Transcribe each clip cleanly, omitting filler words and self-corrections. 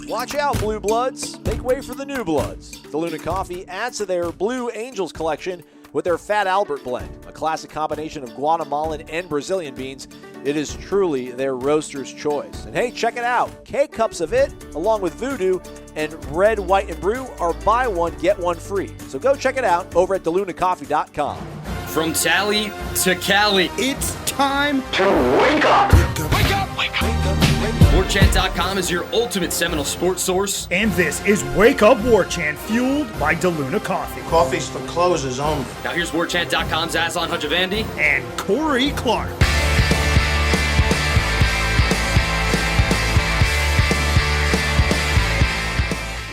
Watch out, Blue Bloods. Make way for the New Bloods. DeLuna Coffee adds to their Blue Angels collection with their Fat Albert blend, a classic combination of Guatemalan and Brazilian beans. It is truly their roaster's choice. And hey, check it out. K-Cups of it, along with Voodoo and Red, White, and Brew, are buy one, get one free. So go check it out over at DeLunaCoffee.com. From Tally to Cali, It's time to wake up. Wake up! Wake up! Warchant.com is your ultimate Seminole sports source. And this is Wake Up Warchant, fueled by DeLuna Coffee. Coffee's for closers only. Now here's Warchant.com's Aslan Hajavandi. And Corey Clark.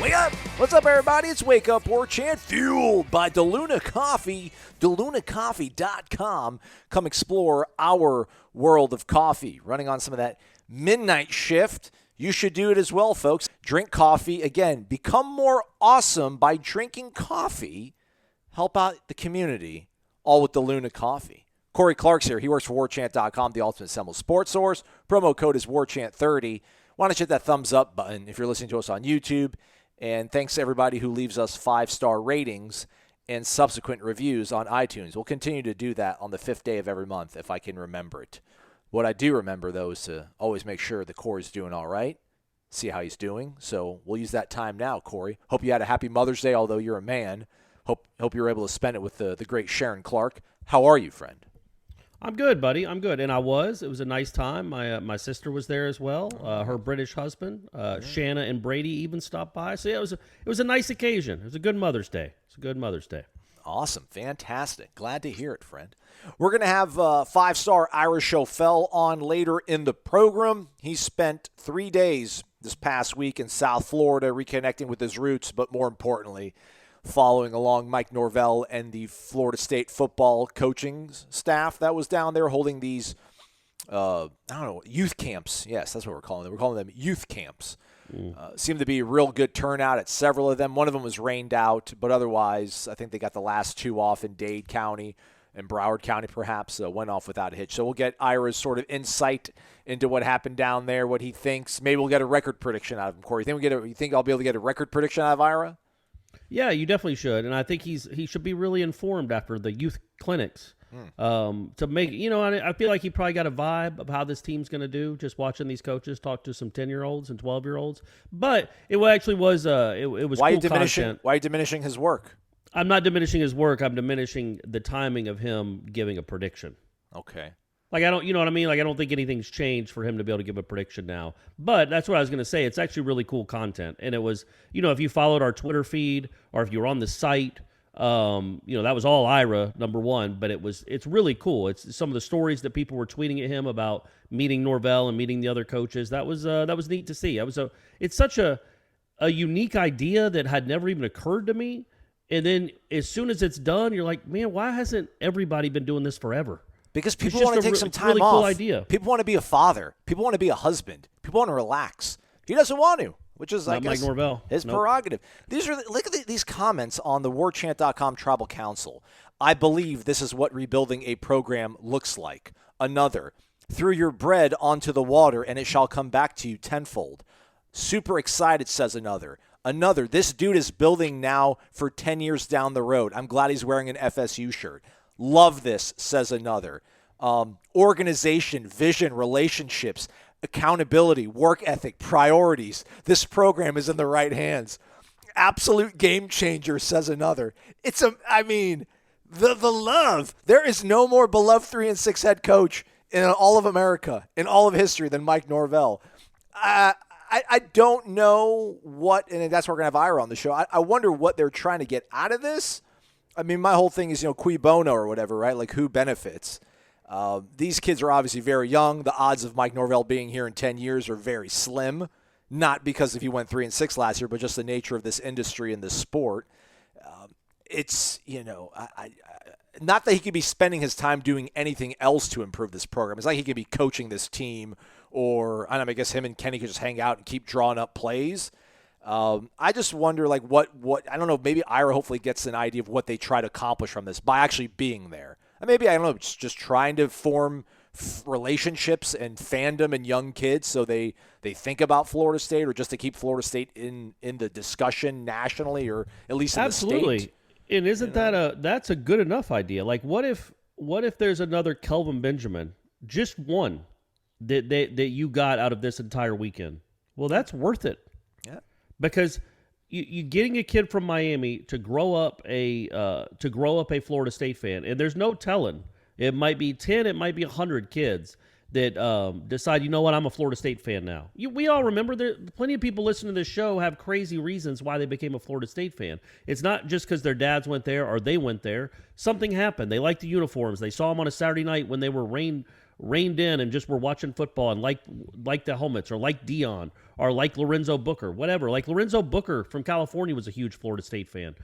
Wake up! What's up, everybody? It's Wake Up Warchant, fueled by DeLuna Coffee. DeLunaCoffee.com. Come explore our world of coffee. Running on some of that midnight shift. You should do it as well, folks. Drink coffee. Again, become more awesome by drinking coffee. Help out the community, all with DeLuna Coffee. Corey Clark's here. He works for Warchant.com, the ultimate Seminole sports source. Promo code is Warchant30. Why don't you hit that thumbs up button if you're listening to us on YouTube? And thanks to everybody who leaves us 5-star ratings and subsequent reviews on iTunes. We'll continue to do that on the 5th day of every month if I can remember it. What I do remember, though, is to always make sure the Corey's doing all right, see how he's doing. So we'll use that time now, Corey. Hope you had a happy Mother's Day, although you're a man. Hope you were able to spend it with the great Sharon Clark. How are you, friend? I'm good, buddy. I'm good, and I was. It was a nice time. My sister was there as well. Her British husband, Shanna and Brady, even stopped by. So yeah, it was a nice occasion. It was a good Mother's Day. It's a good Mother's Day. Awesome, fantastic. Glad to hear it, friend. We're gonna have 5-star Ira Schoffel on later in the program. He spent 3 days this past week in South Florida, reconnecting with his roots, but more importantly, following along Mike Norvell and the Florida State football coaching staff that was down there holding these, youth camps. Yes, that's what we're calling them. We're calling them youth camps. Seemed to be a real good turnout at several of them. One of them was rained out, but otherwise I think they got the last two off in Dade County and Broward County perhaps, went off without a hitch. So we'll get Ira's sort of insight into what happened down there, what he thinks. Maybe we'll get a record prediction out of him, Corey. You think I'll be able to get a record prediction out of Ira? Yeah, you definitely should, and I think he should be really informed after the youth clinics to make. I feel like he probably got a vibe of how this team's going to do just watching these coaches talk to some 10-year-olds and 12-year-olds. But it actually was it was why cool content. Why are you diminishing his work? I'm not diminishing his work. I'm diminishing the timing of him giving a prediction. Okay. Like, I don't, you know what I mean? Like, I don't think anything's changed for him to be able to give a prediction now. But that's what I was going to say. It's actually really cool content. And it was, if you followed our Twitter feed or if you were on the site, that was all Ira, number one. But it's really cool. It's some of the stories that people were tweeting at him about meeting Norvell and meeting the other coaches. That was neat to see. It's such a unique idea that had never even occurred to me. And then as soon as it's done, you're like, man, why hasn't everybody been doing this forever? Because people want to take some time really off. Cool idea. People want to be a father. People want to be a husband. People want to relax. He doesn't want to, which is, I guess, Mike Norvell. His prerogative. Look at these comments on the Warchant.com Tribal Council. I believe this is what rebuilding a program looks like. Another, threw your bread onto the water and it shall come back to you tenfold. Super excited, says another. Another, this dude is building now for 10 years down the road. I'm glad he's wearing an FSU shirt. Love this, says another. Organization, vision, relationships, accountability, work ethic, priorities. This program is in the right hands. Absolute game changer, says another. The love. There is no more beloved 3-6 head coach in all of America, in all of history, than Mike Norvell. I don't know what, and that's why we're going to have Ira on the show. I wonder what they're trying to get out of this. I mean, my whole thing is, cui bono or whatever, right? Like, who benefits? These kids are obviously very young. The odds of Mike Norvell being here in 10 years are very slim. Not because if he went 3-6 last year, but just the nature of this industry and this sport. Not that he could be spending his time doing anything else to improve this program. It's like he could be coaching this team, or I guess him and Kenny could just hang out and keep drawing up plays. I just wonder, like, what I don't know, maybe Ira hopefully gets an idea of what they try to accomplish from this by actually being there. And maybe, I don't know, just trying to form relationships and fandom in young kids, so they think about Florida State, or just to keep Florida State in the discussion nationally, or at least in Absolutely. the state. And isn't that's a good enough idea? Like, what if there's another Kelvin Benjamin, just one, that you got out of this entire weekend? Well, that's worth it. Yeah. Because you getting a kid from Miami to grow up a Florida State fan, and there's no telling. It might be 10, it might be 100 kids that decide, you know what, I'm a Florida State fan now. We all remember that plenty of people listening to this show have crazy reasons why they became a Florida State fan. It's not just because their dads went there or they went there. Something happened. They liked the uniforms. They saw them on a Saturday night when they were reined in and just were watching football and like the helmets, or like Dion, or like Lorenzo Booker, whatever. Like Lorenzo Booker from California was a huge Florida State fan.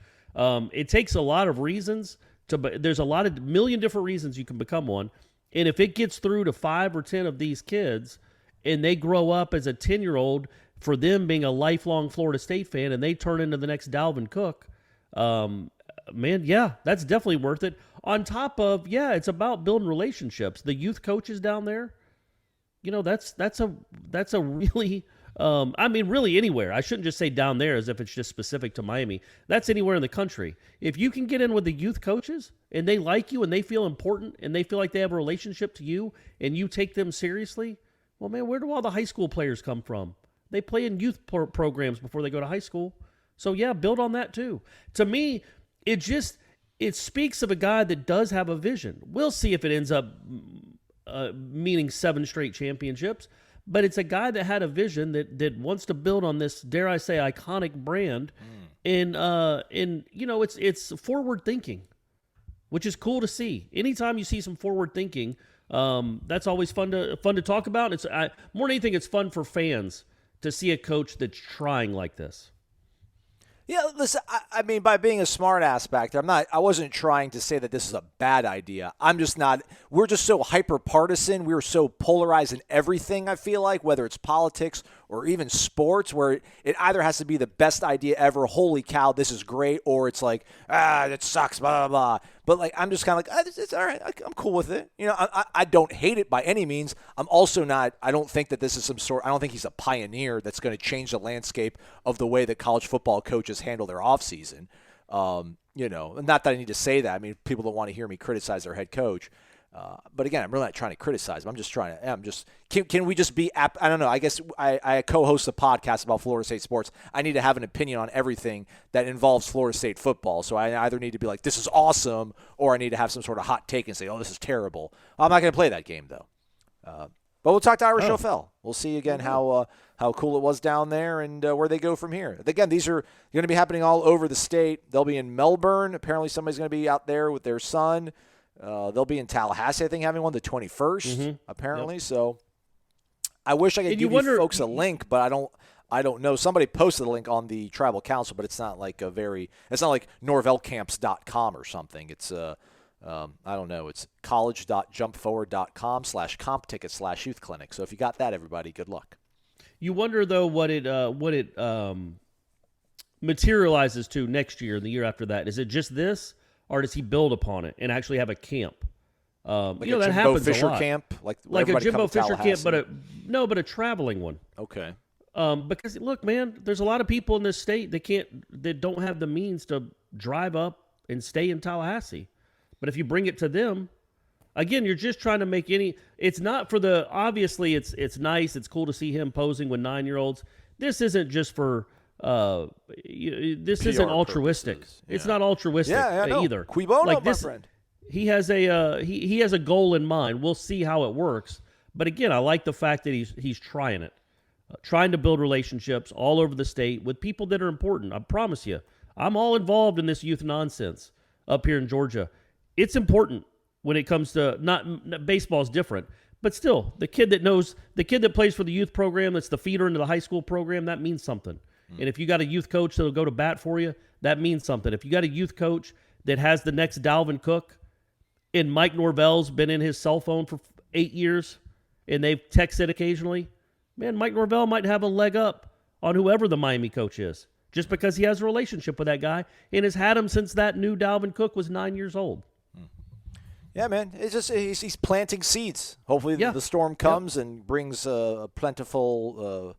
It takes a lot of reasons there's a million different reasons you can become one. And if it gets through to 5 or 10 of these kids and they grow up as a 10-year-old, for them being a lifelong Florida State fan, and they turn into the next Dalvin Cook, man, yeah, that's definitely worth it. On top of, it's about building relationships. The youth coaches down there, that's a really, really anywhere. I shouldn't just say down there as if it's just specific to Miami. That's anywhere in the country. If you can get in with the youth coaches and they like you and they feel important and they feel like they have a relationship to you and you take them seriously, well, man, where do all the high school players come from? They play in youth programs before they go to high school. So, yeah, build on that too. To me, it speaks of a guy that does have a vision. We'll see if it ends up meaning 7 straight championships. But it's a guy that had a vision that wants to build on this, dare I say, iconic brand. And it's forward thinking, which is cool to see. Anytime you see some forward thinking, that's always fun to talk about. It's more than anything, it's fun for fans to see a coach that's trying like this. Yeah, listen, I mean, by being a smart ass back there, I wasn't trying to say that this is a bad idea. I'm just not, we're just so hyper partisan. We're so polarized in everything, I feel like, whether it's politics or even sports, where it either has to be the best idea ever, holy cow, this is great, or it's like, that sucks, blah, blah, blah. But, like, I'm just kind of like, it's all right, I'm cool with it. I don't hate it by any means. I'm also not, I don't think that this is I don't think he's a pioneer that's going to change the landscape of the way that college football coaches handle their offseason. Not that I need to say that. I mean, people don't want to hear me criticize their head coach. But again, I'm really not trying to criticize him. Can we just be, I don't know, I guess I co-host a podcast about Florida State sports. I need to have an opinion on everything that involves Florida State football. So I either need to be like, this is awesome, or I need to have some sort of hot take and say, oh, this is terrible. I'm not going to play that game, though. But we'll talk to Ira Schoffel. We'll see again how cool it was down there and where they go from here. Again, these are going to be happening all over the state. They'll be in Melbourne. Apparently somebody's going to be out there with their son. They'll be in Tallahassee, I think, having one the 21st, apparently. Yep. So I wish I could give you folks a link, but I don't know. Somebody posted a link on the Tribal Council, but it's not like norvellcamps.com or something. It's I don't know. It's college.jumpforward.com/comp ticket/youth clinic. So if you got that, everybody, good luck. You wonder though what it materializes to next year and the year after that. Is it just this? Or does he build upon it and actually have a camp? Like that Jimbo happens Fisher a lot. camp, like a Jimbo Fisher camp, but a traveling one. Okay. Because look, man, there's a lot of people in this state that don't have the means to drive up and stay in Tallahassee. But if you bring it to them, again, you're just trying to make it's not for the, obviously it's nice. It's cool to see him posing with 9-year-olds. This isn't just for, this PR isn't altruistic. Purposes. Yeah. It's not altruistic either. Qui bono, like this, my friend. He has he has a goal in mind. We'll see how it works. But again, I like the fact that he's trying it, trying to build relationships all over the state with people that are important. I promise you, I'm all involved in this youth nonsense up here in Georgia. It's important when it comes to not baseball's different, but still the kid that plays for the youth program, that's the feeder into the high school program, that means something. And if you got a youth coach that'll go to bat for you, that means something. If you got a youth coach that has the next Dalvin Cook, and Mike Norvell's been in his cell phone for 8 years, and they've texted occasionally, man, Mike Norvell might have a leg up on whoever the Miami coach is, just because he has a relationship with that guy and has had him since that new Dalvin Cook was 9 years old. Yeah, man. It's just he's planting seeds. Hopefully the storm comes and brings a plentiful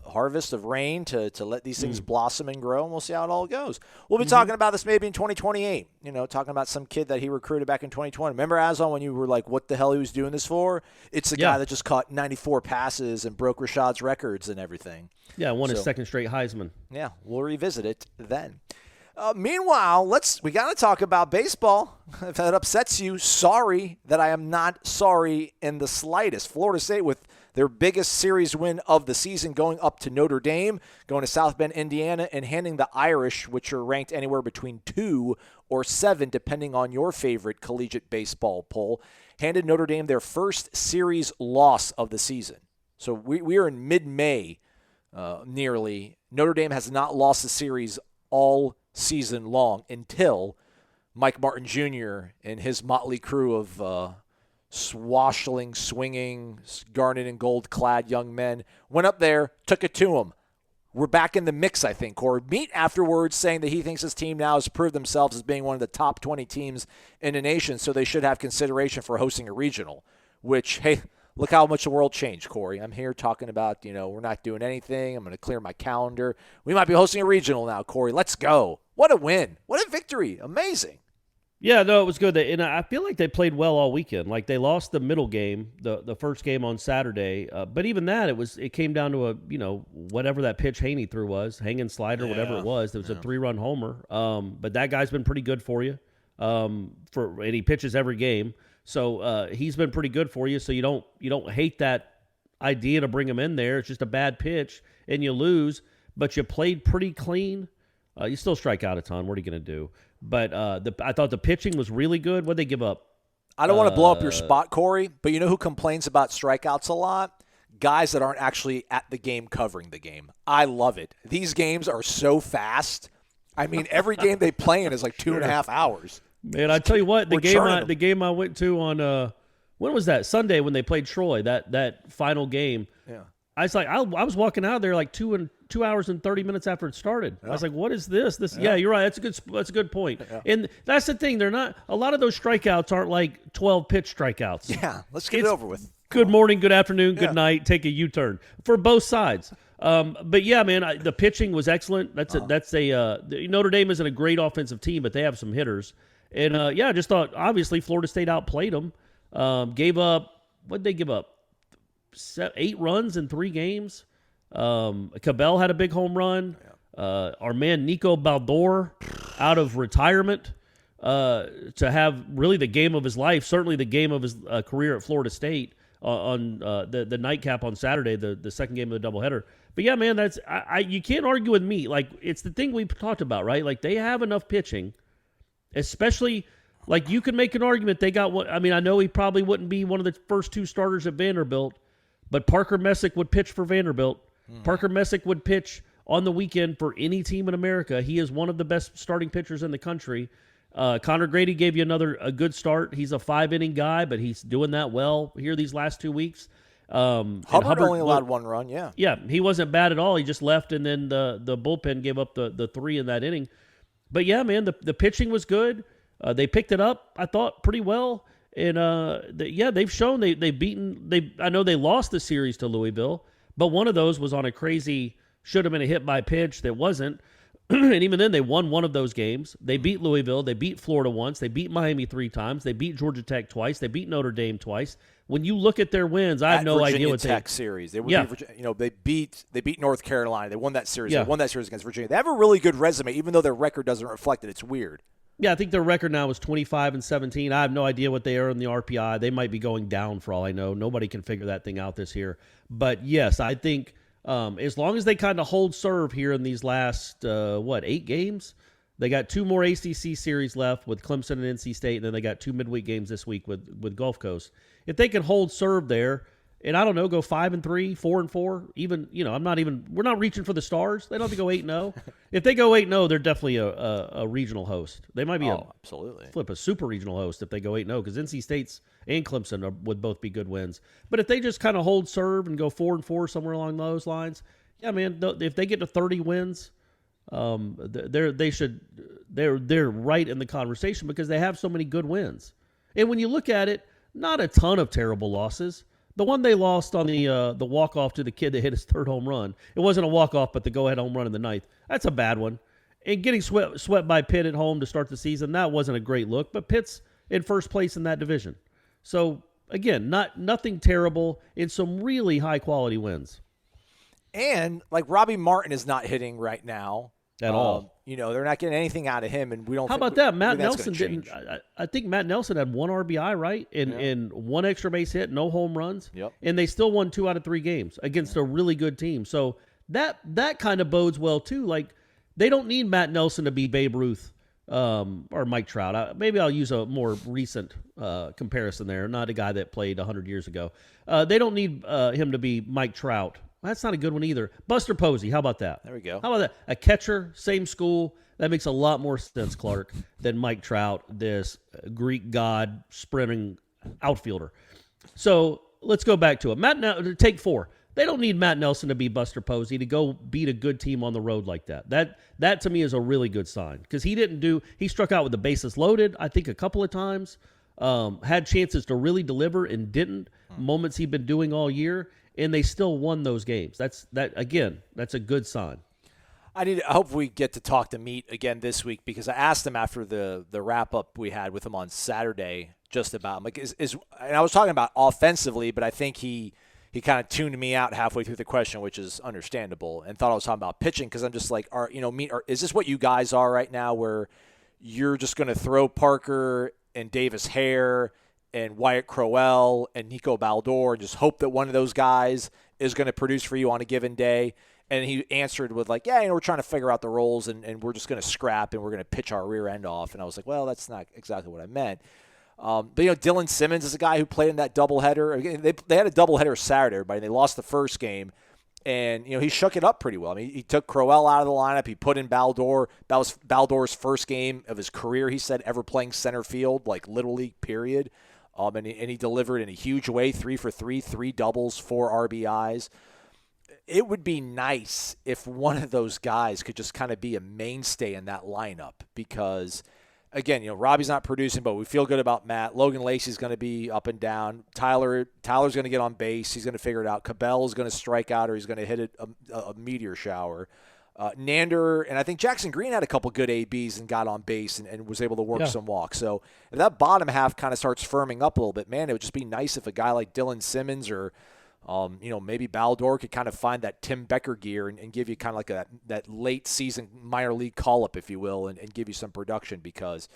harvest of rain to let these things blossom and grow, and we'll see how it all goes. We'll be talking about this maybe in 2028. Talking about some kid that he recruited back in 2020. Remember, Azon, when you were like, what the hell he was doing this for? It's the guy that just caught 94 passes and broke Rashad's records and everything. Yeah, won his second straight Heisman. Yeah, we'll revisit it then. Meanwhile, we got to talk about baseball. If that upsets you, sorry that I am not sorry in the slightest. Florida State with their biggest series win of the season, going up to Notre Dame, going to South Bend, Indiana, and handing the Irish, which are ranked anywhere between 2 or 7, depending on your favorite collegiate baseball poll, handed Notre Dame their first series loss of the season. So we are in mid-May, nearly. Notre Dame has not lost a series all season long until Mike Martin Jr. and his motley crew of swashing, swinging, garnet and gold-clad young men went up there, took it to him. We're back in the mix, I think. Corey Meat afterwards saying that he thinks his team now has proved themselves as being one of the top 20 teams in the nation, so they should have consideration for hosting a regional, which, hey, look how much the world changed, Corey. I'm here talking about, we're not doing anything. I'm going to clear my calendar. We might be hosting a regional now, Corey. Let's go. What a win. What a victory. Amazing. Yeah, no, it was good. And I feel like they played well all weekend. Like, they lost the middle game, the first game on Saturday. But even that, it came down to whatever that pitch Haney threw was, hanging slider, whatever it was. There was a 3-run homer. But that guy's been pretty good for you. And he pitches every game. So he's been pretty good for you. So you don't hate that idea to bring him in there. It's just a bad pitch, and you lose. But you played pretty clean. You still strike out a ton. What are you going to do? But I thought the pitching was really good. What'd they give up? I don't want to blow up your spot, Corey, but you know who complains about strikeouts a lot? Guys that aren't actually at the game covering the game. I love it. These games are so fast. I mean, every game they play in is like 2.5 hours. Man, I tell you what, the game I went to on when was that? Sunday when they played Troy, that final game. Yeah. I was like, I was walking out of there like 2 hours and 30 minutes after it started. Yeah. I was like, what is this? Yeah, you're right. That's a good point. Yeah. And that's the thing. They're not a lot of those strikeouts aren't like 12 pitch strikeouts. Yeah, let's get it over with. Good morning, good afternoon, good night. Take a U-turn for both sides. But yeah, man, the pitching was excellent. Notre Dame isn't a great offensive team, but they have some hitters. And, I just thought, obviously, Florida State outplayed them. What'd they give up? 8 runs in 3 games. Cabell had a big home run. Our man Nico Baldor out of retirement to have really the game of his life, certainly the game of his career at Florida State on the nightcap on Saturday, the second game of the doubleheader. But, yeah, man, you can't argue with me. Like, it's the thing we talked about, right? Like, they have enough pitching. Especially, like, you can make an argument they got one. I mean, I know he probably wouldn't be one of the first 2 starters at Vanderbilt, but Parker Messick would pitch for Vanderbilt. Parker Messick would pitch on the weekend for any team in America. He is one of the best starting pitchers in the country. Connor Grady gave you a good start. He's a 5-inning guy, but he's doing that well here these last 2 weeks. Hubbard only allowed 1 run, yeah. Yeah, he wasn't bad at all. He just left, and then the bullpen gave up the 3 in that inning. But, yeah, man, the pitching was good. They picked it up, I thought, pretty well. And, they've shown they've beaten – I know they lost the series to Louisville, but one of those was on a crazy – should have been a hit by pitch that wasn't. And even then, they won one of those games. They beat Louisville. They beat Florida once. They beat Miami 3 times. They beat Georgia Tech twice. They beat Notre Dame twice. When you look at their wins, I have no idea what Tech series. They beat North Carolina. They won that series. Yeah. They won that series against Virginia. They have a really good resume, even though their record doesn't reflect it. It's weird. Yeah, I think their record now is 25-17. I have no idea what they are in the RPI. They might be going down for all I know. Nobody can figure that thing out this year. But yes, I think as long as they kind of hold serve here in these last 8 games. They got 2 more ACC series left with Clemson and NC State, and then they got 2 midweek games this week with Gulf Coast. If they can hold serve there, and I don't know, go 5-3, 4-4, even, we're not reaching for the stars. They don't have to go 8-0. If they go 8-0, they're definitely a regional host. They might be a super regional host if they go 8-0, because NC State's and Clemson would both be good wins. But if they just kind of hold serve and go 4-4 somewhere along those lines, yeah, man, if they get to 30 wins, they're right in the conversation because they have so many good wins. And when you look at it, not a ton of terrible losses. The one they lost on the walk-off to the kid that hit his third home run, it wasn't a walk-off, but the go-ahead home run in the ninth, that's a bad one. And getting swept by Pitt at home to start the season, that wasn't a great look, but Pitt's in first place in that division. So, again, nothing terrible in some really high-quality wins. And, like, Robbie Martin is not hitting right now. At all. They're not getting anything out of him, and we don't. How about that? Matt Nelson didn't. I think Matt Nelson had 1 RBI, right, and 1 extra base hit, no home runs. Yep. And they still won 2 out of 3 games against a really good team. So that kind of bodes well too. Like, they don't need Matt Nelson to be Babe Ruth or Mike Trout. Maybe I'll use a more recent comparison there, not a guy that played 100 years ago. They don't need him to be Mike Trout. That's not a good one either. Buster Posey, how about that? There we go. How about that? A catcher, same school. That makes a lot more sense, Clark, than Mike Trout, this Greek god sprinting outfielder. So let's go back to it. Take 4. They don't need Matt Nelson to be Buster Posey to go beat a good team on the road like that. That to me is a really good sign, because he struck out with the bases loaded, I think, a couple of times, had chances to really deliver and didn't, moments he'd been doing all year, and they still won those games. That's a good sign. I hope we get to talk to Meat again this week, because I asked him after the wrap up we had with him on Saturday just about him. And I was talking about offensively, but I think he kind of tuned me out halfway through the question, which is understandable, and thought I was talking about pitching, because I'm just like, Meat, is this what you guys are right now, where you're just going to throw Parker and Davis Hare and Wyatt Crowell and Nico Baldor and just hope that one of those guys is going to produce for you on a given day? And he answered with like, yeah, we're trying to figure out the roles, and we're just going to scrap, and we're going to pitch our rear end off. And I was like, well, that's not exactly what I meant. But, Dylan Simmons is a guy who played in that doubleheader. They had a doubleheader Saturday, everybody. They lost the first game, and, he shook it up pretty well. I mean, he took Crowell out of the lineup. He put in Baldor. That was Baldor's first game of his career, he said, ever playing center field, like literally, period. And he delivered in a huge way, 3 for 3, 3 doubles, 4 RBIs. It would be nice if one of those guys could just kind of be a mainstay in that lineup, because, again, Robbie's not producing, but we feel good about Matt. Logan Lacey's going to be up and down. Tyler's going to get on base. He's going to figure it out. Cabell is going to strike out, or he's going to hit a meteor shower. Nander, and I think Jackson Green had a couple good ABs and got on base and was able to work some walks. So if that bottom half kind of starts firming up a little bit, man, it would just be nice if a guy like Dylan Simmons or maybe Baldor could kind of find that Tim Becker gear and give you kind of like that late season minor league call up, if you will, and give you some production, because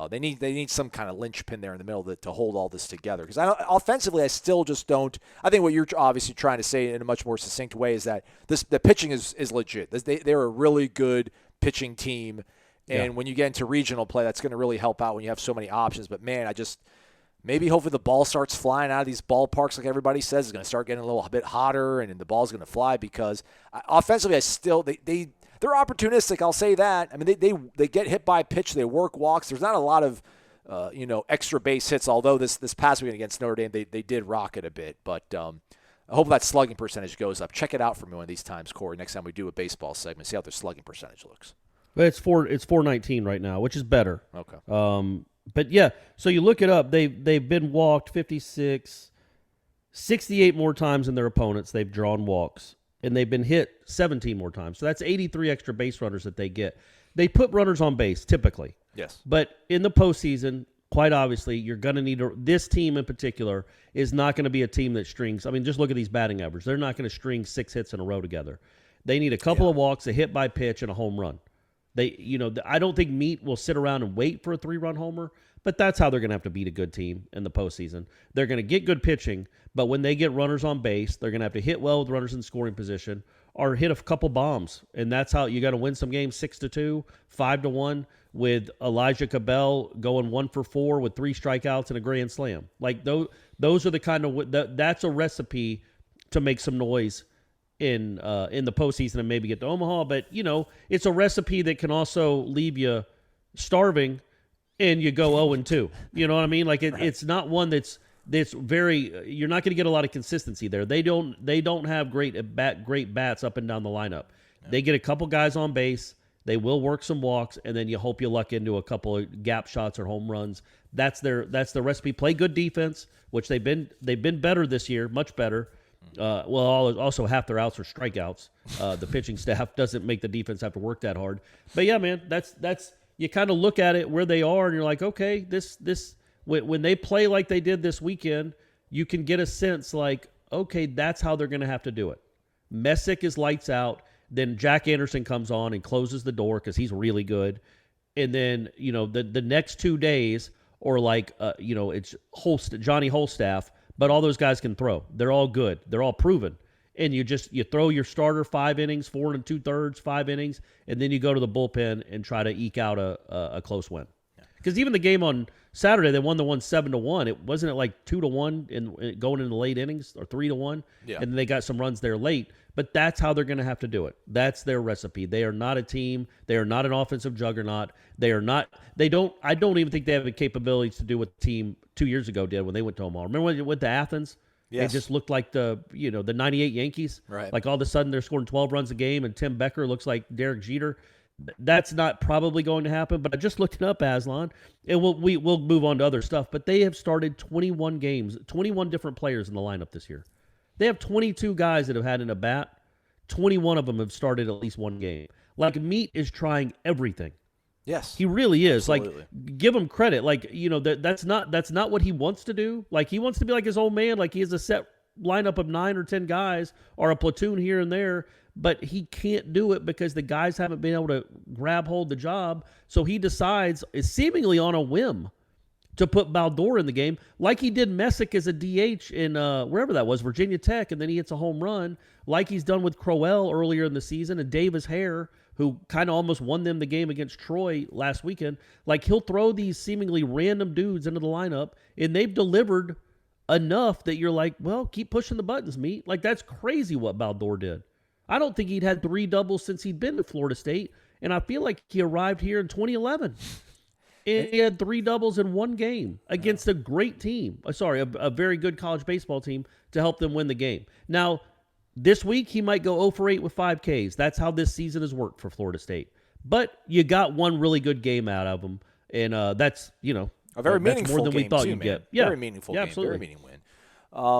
they need some kind of linchpin there in the middle to hold all this together. Because offensively, I still just don't. I think what you're obviously trying to say in a much more succinct way is that the pitching is legit. They're a really good pitching team, and when you get into regional play, that's going to really help out when you have so many options. But man, maybe hopefully the ball starts flying out of these ballparks, like everybody says. It's going to start getting a little bit hotter, and the ball's going to fly, because offensively, they're opportunistic, I'll say that. I mean, they get hit by pitch, they work walks. There's not a lot of extra base hits, although this past weekend against Notre Dame, they did rock it a bit. But I hope that slugging percentage goes up. Check it out for me one of these times, Corey, next time we do a baseball segment. See how their slugging percentage looks. But it's 419 right now, which is better. Okay. But yeah, so you look it up. They've been walked 56, 68 more times than their opponents. They've drawn walks, and they've been hit 17 more times. So that's 83 extra base runners that they get. They put runners on base typically. Yes. But in the postseason, quite obviously, you're going to need this team in particular is not going to be a team that strings. I mean, just look at these batting averages. They're not going to string 6 hits in a row together. They need a couple of walks, a hit by pitch, and a home run. I don't think Meat will sit around and wait for a 3-run homer, but that's how they're going to have to beat a good team in the postseason. They're going to get good pitching, but when they get runners on base, they're going to have to hit well with runners in scoring position or hit a couple bombs. And that's how you got to win some games 6-2, 5-1, with Elijah Cabell going 1 for 4 with 3 strikeouts and a grand slam. Like those are the kind of that's a recipe to make some noise in the postseason and maybe get to Omaha. But, it's a recipe that can also leave you starving and you go 0-2. You know what I mean? Like it's not one that's very, you're not going to get a lot of consistency there. They don't have great bats up and down the lineup. Yeah. They get a couple guys on base. They will work some walks, and then you hope you luck into a couple of gap shots or home runs. That's the recipe. Play good defense, which they've been better this year, much better. Also half their outs are strikeouts. The pitching staff doesn't make the defense have to work that hard. But yeah, man, that's you kind of look at it where they are, and you're like, okay, this when they play like they did this weekend, you can get a sense like, okay, that's how they're going to have to do it. Messick is lights out. Then Jack Anderson comes on and closes the door because he's really good. And then, the next 2 days or it's Johnny Holstaff, but all those guys can throw. They're all good. They're all proven. And you throw your starter 5 innings, 4 2/3, 5 innings, and then you go to the bullpen and try to eke out a close win. Because even the game on Saturday, they won the one 7-1. It wasn't like 2-1 in going into the late innings or 3-1. Yeah. And then they got some runs there late. But that's how they're going to have to do it. That's their recipe. They are not a team. They are not an offensive juggernaut. I don't even think they have the capabilities to do what the team 2 years ago did when they went to Omaha. Remember when they went to Athens? Yes. They just looked like the 98 Yankees. Right. Like all of a sudden they're scoring 12 runs a game and Tim Becker looks like Derek Jeter. That's not probably going to happen, but I just looked it up, Aslan, and we'll move on to other stuff. But they have started 21 games, 21 different players in the lineup this year. They have 22 guys that have had an at-bat. 21 of them have started at least one game. Like, Meat is trying everything. Yes. He really is. Absolutely. Like, give him credit. Like, that's not what he wants to do. Like, he wants to be like his old man. Like, he has a set lineup of 9 or 10 guys or a platoon here and there, but he can't do it because the guys haven't been able to grab hold of the job. So he decides, seemingly on a whim, to put Baldor in the game, like he did Messick as a DH in wherever that was, Virginia Tech, and then he hits a home run, like he's done with Crowell earlier in the season, and Davis Hare, who kind of almost won them the game against Troy last weekend. Like, he'll throw these seemingly random dudes into the lineup, and they've delivered enough that you're like, well, keep pushing the buttons, Meat. Like, that's crazy what Baldor did. I don't think he'd had 3 doubles since he'd been to Florida State, and I feel like he arrived here in 2011. And he had 3 doubles in one game against a great team. A very good college baseball team to help them win the game. Now, this week he might go 0 for 8 with 5 Ks. That's how this season has worked for Florida State. But you got one really good game out of him, and that's a very meaningful more than game we thought too, you'd man. get. Yeah, very meaningful game. Absolutely. Very meaningful win.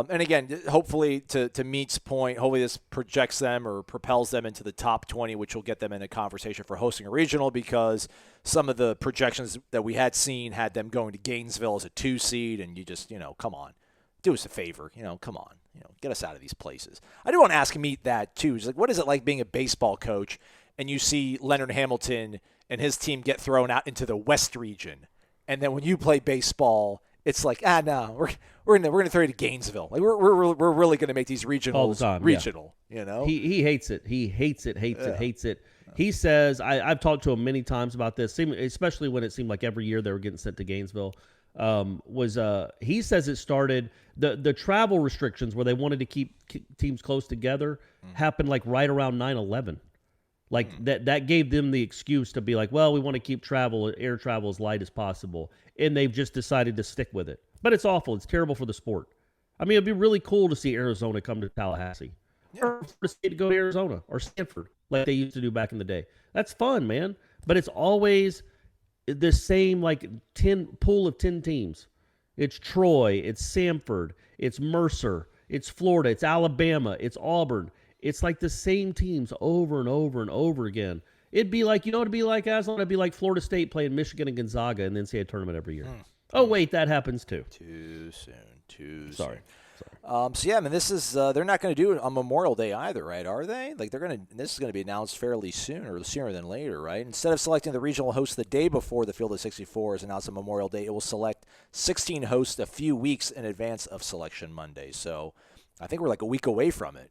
And again, hopefully, to Meat's point, hopefully this projects them or propels them into the top 20, which will get them in a conversation for hosting a regional, because some of the projections that we had seen had them going to Gainesville as a 2 seed, and you just, come on. Do us a favor. Come on. Get us out of these places. I do want to ask Meat that, too. It's like, what is it like being a baseball coach and you see Leonard Hamilton and his team get thrown out into the West region, and then when you play baseball, it's like, no, we're gonna throw you to Gainesville. Like we're really gonna make these regionals all the time, regional. Yeah. He hates it. He hates it. Hates it. He says, I've talked to him many times about this, especially when it seemed like every year they were getting sent to Gainesville. He says it started the travel restrictions where they wanted to keep teams close together happened like right around 9/11. Like that gave them the excuse to be like, well, we want to keep air travel as light as possible. And they've just decided to stick with it. But it's awful. It's terrible for the sport. I mean, it'd be really cool to see Arizona come to Tallahassee. Yeah. Or for the state to go to Arizona or Stanford like they used to do back in the day. That's fun, man. But it's always the same like 10 pool of 10 teams. It's Troy, it's Samford, it's Mercer, it's Florida, it's Alabama, it's Auburn. It's like the same teams over and over and over again. It'd be like, it'd be like, Aslan, it'd be like Florida State playing Michigan and Gonzaga and then say a tournament every year. Oh, wait, that happens too. Too soon. Sorry. So yeah, I mean, this is they're not going to do it on Memorial Day either, right? Are they? Like this is going to be announced fairly soon, or sooner than later, right? Instead of selecting the regional host the day before the Field of 64 is announced on Memorial Day, it will select 16 hosts a few weeks in advance of Selection Monday. So I think we're like a week away from it.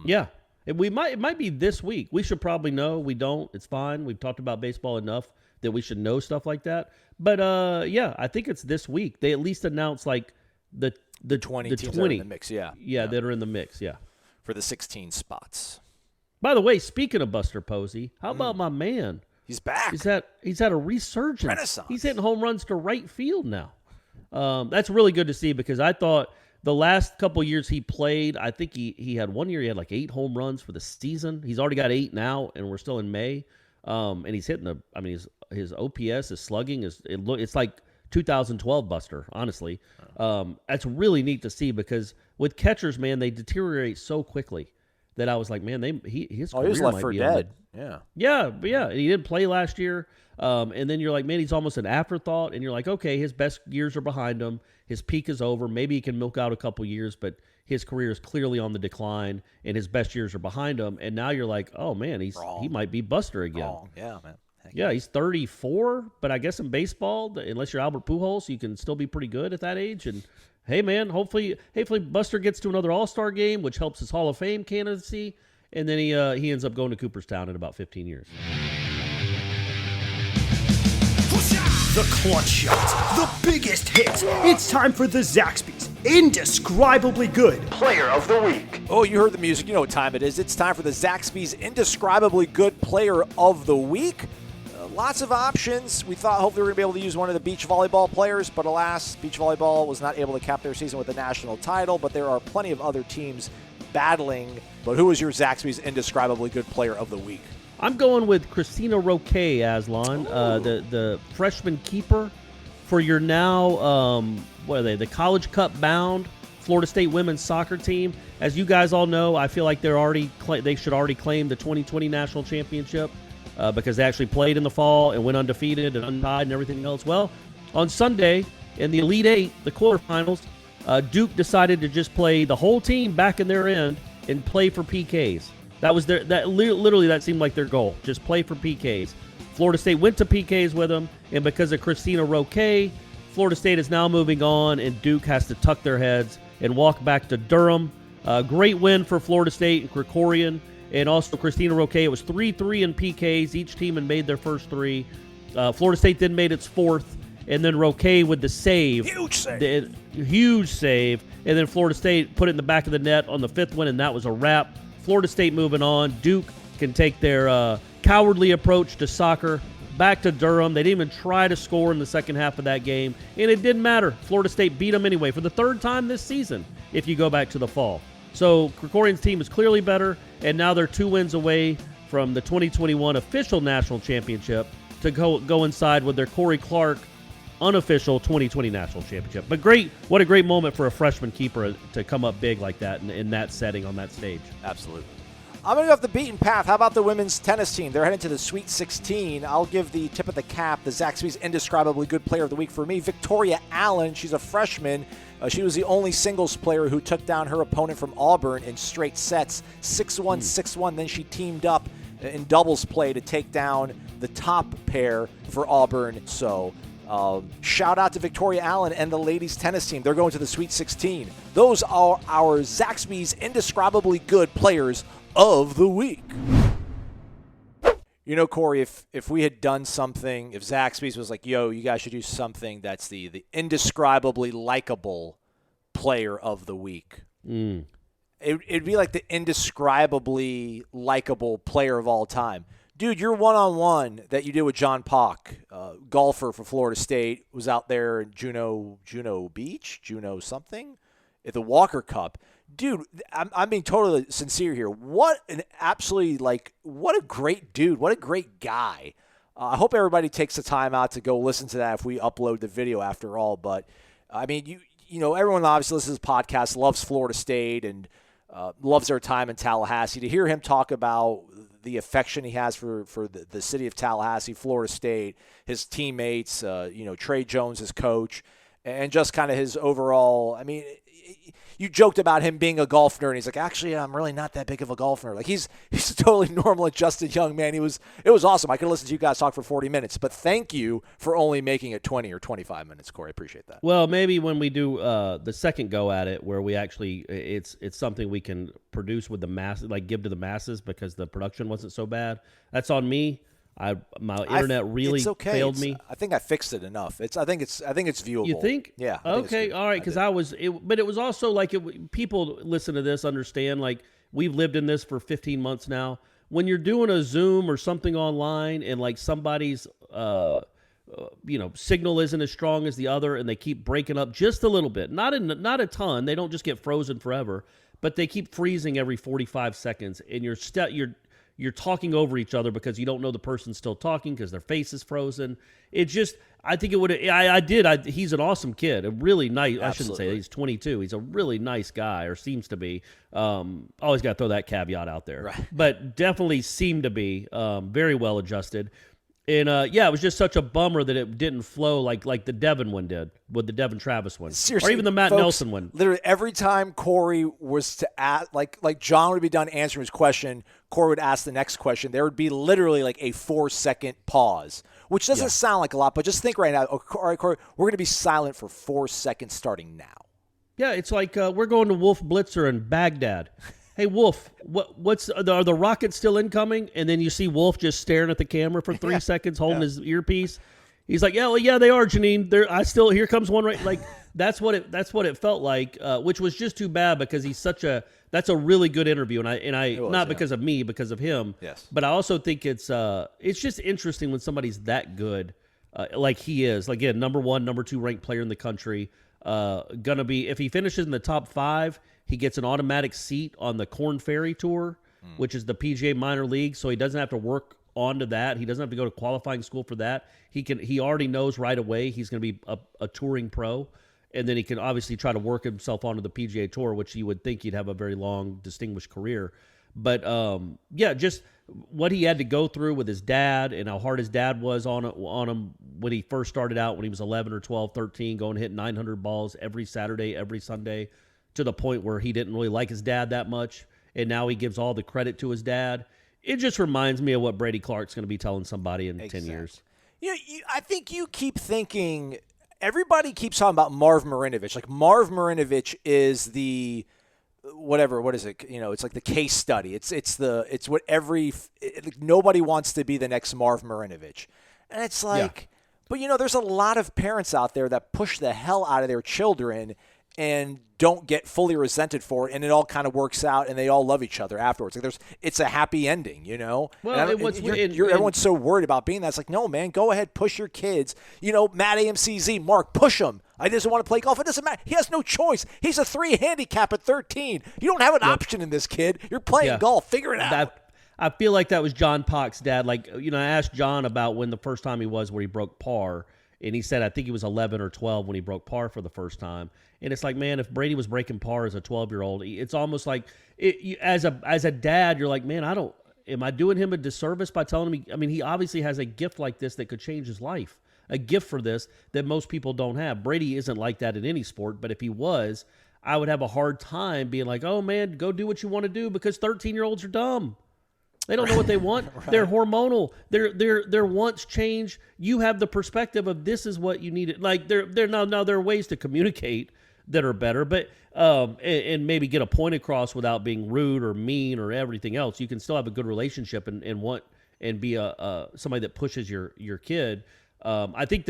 Yeah. It might be this week. We should probably know. We don't. It's fine. We've talked about baseball enough that we should know stuff like that. But yeah, I think it's this week. They at least announced like the 20 teams that are in the mix, yeah, that are in the mix, yeah, for the 16 spots. By the way, speaking of Buster Posey, how about my man? He's back. He's had a resurgence. Renaissance. He's hitting home runs to right field now. That's really good to see because I thought the last couple years he played, I think he had 1 year he had like 8 home runs for the season. He's already got 8 now, and we're still in May. And he's hitting his OPS, his slugging it's like 2012 Buster, honestly. That's really neat to see because with catchers, man, they deteriorate so quickly that I was like, man, his career he was left might for be dead. Yeah, he didn't play last year. And then you're like, man, he's almost an afterthought. And you're like, okay, his best years are behind him. His peak is over. Maybe he can milk out a couple years, but his career is clearly on the decline, and his best years are behind him. And now you're like, oh man, he might be Buster again. Wrong. Yeah, man. Yeah, he's 34, but I guess in baseball, unless you're Albert Pujols, you can still be pretty good at that age. And hey, man, hopefully Buster gets to another All-Star game, which helps his Hall of Fame candidacy, and then he ends up going to Cooperstown in about 15 years. The clutch shot, the biggest hits. It's time for the Zaxby's Indescribably Good Player of the Week. Oh, you heard the music. You know what time it is. It's time for the Zaxby's Indescribably Good Player of the Week. Lots of options. We thought hopefully we were going to be able to use one of the beach volleyball players, but alas, beach volleyball was not able to cap their season with a national title, but there are plenty of other teams battling. But who is your Zaxby's Indescribably Good Player of the Week? I'm going with Christina Roque, Aslan, the freshman keeper for your now, what are they, the College Cup bound Florida State women's soccer team. As you guys all know, I feel like they should already claim the 2020 national championship because they actually played in the fall and went undefeated and untied and everything else. Well, on Sunday in the Elite Eight, the quarterfinals, Duke decided to just play the whole team back in their end and play for PKs. That was literally that seemed like their goal. Just play for PKs. Florida State went to PKs with them, and because of Christina Roque, Florida State is now moving on, and Duke has to tuck their heads and walk back to Durham. Great win for Florida State and Krikorian, and also Christina Roque. It was 3-3 in PKs. Each team had made their first three. Florida State then made its fourth, and then Roque with the save. Huge save. And then Florida State put it in the back of the net on the fifth one, and that was a wrap. Florida State moving on. Duke can take their cowardly approach to soccer back to Durham. They didn't even try to score in the second half of that game, and it didn't matter. Florida State beat them anyway for the third time this season if you go back to the fall. So Krikorian's team is clearly better, and now they're 2 wins away from the 2021 official national championship to go inside with their Corey Clark unofficial 2020 national championship. But what a great moment for a freshman keeper to come up big like that in that setting on that stage. Absolutely. I'm going to go off the beaten path. How about the women's tennis team? They're heading to the Sweet 16. I'll give the tip of the cap, the Zaxby's Indescribably Good Player of the Week for me, Victoria Allen. She's a freshman. She was the only singles player who took down her opponent from Auburn in straight sets, 6-1, 6-1. Then she teamed up in doubles play to take down the top pair for Auburn. So shout out to Victoria Allen and the ladies tennis team. They're going to the Sweet 16. Those are our Zaxby's Indescribably Good Players of the Week. You know, Corey, if we had done something, if Zaxby's was like, yo, you guys should do something that's the indescribably likable player of the week. It'd be like the indescribably likable player of all time. Dude, your one-on-one that you did with John Pock, golfer for Florida State, was out there in Juno Beach, Juno something, at the Walker Cup. Dude, I'm being totally sincere here. What an absolutely, what a great dude. What a great guy. I hope everybody takes the time out to go listen to that if we upload the video after all. But, I mean, you know, everyone obviously listens to this podcast, loves Florida State and loves their time in Tallahassee. To hear him talk about the affection he has for the city of Tallahassee, Florida State, his teammates, Trey Jones, his coach, and just kind of his overall, I mean, you joked about him being a golf nerd, and he's like, actually, I'm really not that big of a golf nerd. Like, he's a totally normal, adjusted young man. It was awesome. I could listen to you guys talk for 40 minutes, but thank you for only making it 20 or 25 minutes, Corey. I appreciate that. Well, maybe when we do the second go at it, where we actually, it's something we can produce with the masses, like give to the masses because the production wasn't so bad. That's on me. My internet really failed me. I think I fixed it enough. I think it's viewable. You think? Yeah. Okay. All right. Because but it was also like people listen to this understand. Like we've lived in this for 15 months now. When you're doing a Zoom or something online and like somebody's signal isn't as strong as the other and they keep breaking up just a little bit, not a ton. They don't just get frozen forever, but they keep freezing every 45 seconds, and you're talking over each other because you don't know the person's still talking because their face is frozen. It just, I think it would. He's an awesome kid, a really nice. Absolutely. I shouldn't say he's 22. He's a really nice guy, or seems to be. Always got to throw that caveat out there, right. But definitely seemed to be very well adjusted. And it was just such a bummer that it didn't flow like the Devin one did, with the Devin Travis one, Seriously, or even the Matt folks, Nelson one. Literally every time Corey was to ask, like John would be done answering his question, Corey would ask the next question. There would be literally like a 4-second pause, which doesn't sound like a lot, but just think right now. All right, Corey, we're going to be silent for 4 seconds starting now. Yeah, it's like we're going to Wolf Blitzer in Baghdad. Hey, Wolf, are the rockets still incoming? And then you see Wolf just staring at the camera for 3 seconds, holding his earpiece. He's like, yeah, they are, Janine. Here comes one right. Like that's what it felt like, which was just too bad because that's a really good interview, and I not because of me, because of him. Yes. But I also think it's just interesting when somebody's that good, like he is. Like, again, number 1, number 2 ranked player in the country. Gonna be, if he finishes in the top 5, he gets an automatic seat on the Korn Ferry Tour, which is the PGA minor league. So he doesn't have to work onto that. He doesn't have to go to qualifying school for that. He already knows right away he's going to be a touring pro, and then he can obviously try to work himself onto the PGA Tour, which you would think he'd have a very long, distinguished career. But just what he had to go through with his dad and how hard his dad was on him when he first started out, when he was 11 or 12, 13, going to hit 900 balls every Saturday, every Sunday, to the point where he didn't really like his dad that much, and now he gives all the credit to his dad. It just reminds me of what Brady Clark's going to be telling somebody in 10 years. I think you keep thinking, everybody keeps talking about Marv Marinovich. Like, Marv Marinovich is the whatever, what is it? It's like the case study. It's what nobody wants to be the next Marv Marinovich. And it's like, but there's a lot of parents out there that push the hell out of their children and don't get fully resented for it, and it all kind of works out, and they all love each other afterwards. Like, it's a happy ending, Well, everyone's so worried about being that. It's like, no, man, go ahead, push your kids. Matt AMCZ, Mark, push him. I doesn't want to play golf. It doesn't matter. He has no choice. He's a 3 handicap at 13. You don't have an option in this, kid. You're playing golf. Figure it out. I feel like that was John Pock's dad. Like, I asked John about when the first time he was where he broke par, and he said I think he was 11 or 12 when he broke par for the first time. And it's like, man, if Brady was breaking par as a 12-year-old, it's almost like as a dad, you're like, man, am I doing him a disservice by telling him? He obviously has a gift like this that could change his life, a gift for this that most people don't have. Brady isn't like that in any sport, but if he was, I would have a hard time being like, oh, man, go do what you want to do, because 13-year-olds are dumb. They don't know what they want. Right. They're hormonal. Their wants change. You have the perspective of this is what you need. Like, there are ways to communicate that are better, but and maybe get a point across without being rude or mean or everything else. You can still have a good relationship and want and be a somebody that pushes your kid. I think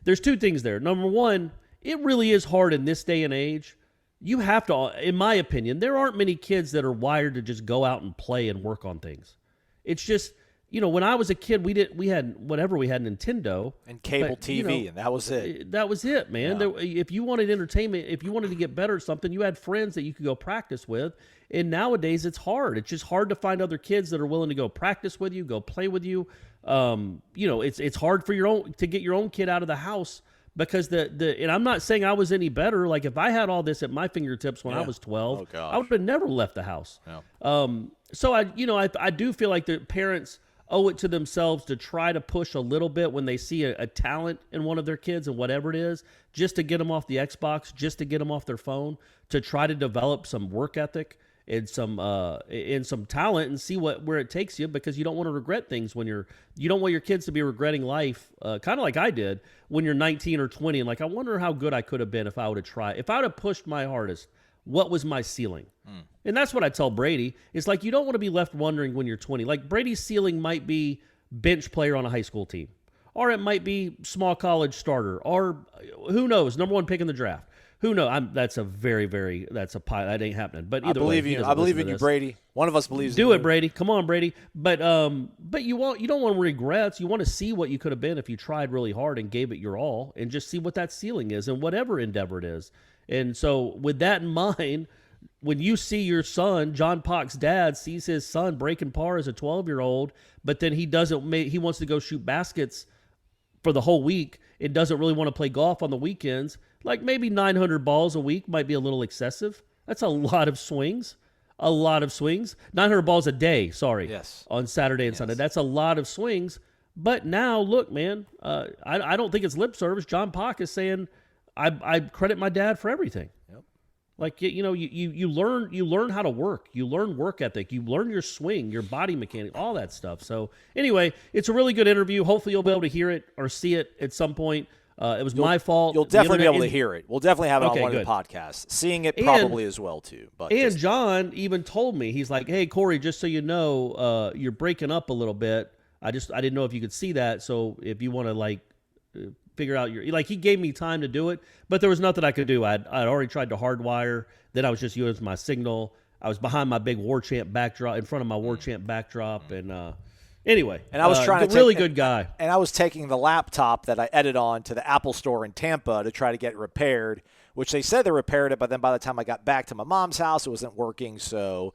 there's 2 things there. Number 1, it really is hard in this day and age. You have to, in my opinion, there aren't many kids that are wired to just go out and play and work on things. It's just, when I was a kid, we had Nintendo and cable TV, and that was it. That was it, man. Yeah. If you wanted entertainment, if you wanted to get better at something, you had friends that you could go practice with. And nowadays, it's hard. It's just hard to find other kids that are willing to go practice with you, go play with you. It's hard for to get your own kid out of the house. Because and I'm not saying I was any better. Like, if I had all this at my fingertips when I was 12, I would have never left the house. Yeah. So I do feel like the parents owe it to themselves to try to push a little bit when they see a talent in one of their kids and whatever it is, just to get them off the Xbox, just to get them off their phone, to try to develop some work ethic and some talent and see where it takes you, because you don't want to regret things when you don't want your kids to be regretting life, kind of like I did when you're 19 or 20 and like, I wonder how good I could have been if I would have tried, if I would have pushed my hardest. What was my ceiling? And that's what I tell Brady. It's like, you don't want to be left wondering when you're 20. Like, Brady's ceiling might be bench player on a high school team, or it might be small college starter, or who knows, number 1 pick in the draft. Who knows? That's a pie. That ain't happening. But either way, I believe in you, Brady. One of us believes. Do it, Brady. Come on, Brady. But you don't want regrets. You want to see what you could have been if you tried really hard and gave it your all, and just see what that ceiling is in whatever endeavor it is. And so, with that in mind, when you see your son, John Pock's dad, sees his son breaking par as a 12-year-old, but then he wants to go shoot baskets for the whole week. It doesn't really want to play golf on the weekends. Like maybe 900 balls a week might be a little excessive. That's a lot of swings. 900 balls a day, Yes. on Saturday and Sunday. That's a lot of swings. But now, look, man, I don't think it's lip service. John Pock is saying, I credit my dad for everything. Yep. Like, you learn how to work. You learn work ethic. You learn your swing, your body mechanic, all that stuff. So anyway, it's a really good interview. Hopefully you'll be able to hear it or see it at some point. It was my fault. You'll definitely be able to hear it. We'll definitely have it on one of the podcasts. Seeing it probably as well, too. But John even told me, he's like, hey, Corey, just so you know, you're breaking up a little bit. I didn't know if you could see that. So if you want to, figure out he gave me time to do it, but there was nothing I could do. I'd already tried to hardwire. Then I was just using my signal. I was behind my big Warchant backdrop, in front of my Warchant backdrop. And anyway, and I was trying to really good guy. And I was taking the laptop that I edit on to the Apple store in Tampa to try to get it repaired, which they said they repaired it, but then by the time I got back to my mom's house, it wasn't working. So